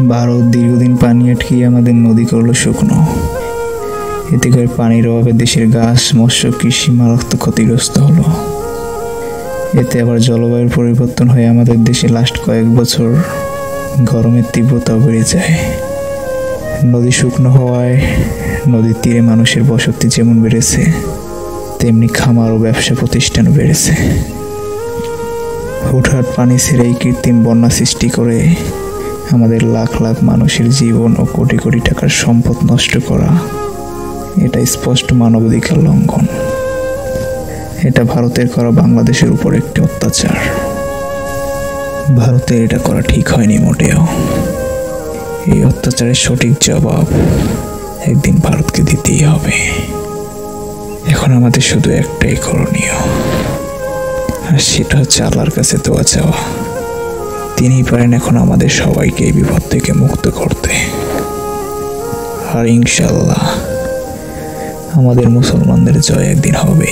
ভারত দীর্ঘদিন পানি আটকিয়ে আমাদের নদী করলো শুকনো। এতে করে পানির অভাবে দেশের গাছ, মৎস্য, কৃষি মারাত্মক ক্ষতিগ্রস্ত হলো। এতে আবার জলবায়ুর পরিবর্তন হয়ে আমাদের দেশে লাস্ট কয়েক বছর গরমের তীব্রতাও বেড়ে যায়। নদী শুকনো হওয়ায় নদীর তীরে মানুষের বসতি যেমন বেড়েছে, তেমনি খামার ও ব্যবসা প্রতিষ্ঠানও বেড়েছে। হুটহাট পানি ছেড়েই কৃত্রিম বন্যা সৃষ্টি করে আমাদের লাখ লাখ মানুষের জীবন ও কোটি কোটি টাকার সম্পদ নষ্ট করা, এটা স্পষ্ট মানবাধিকার লঙ্ঘন। এটা ভারতের করা বাংলাদেশের উপর একটি অত্যাচার। ভারতের এটা করা ঠিক হয়নি মোটেও। এই অত্যাচারের সঠিক জবাব একদিন ভারতকে দিতেই হবে। এখন আমাদের শুধু একটাই করণীয়, আর সেটা হচ্ছে আল্লাহর কাছে দোয়া চাওয়া। তিনিই পারেন এখন আমাদের সবাইকে এই বিপদ থেকে মুক্ত করতে। আর ইনশাআল্লাহ আমাদের মুসলমানদের জয় একদিন হবে।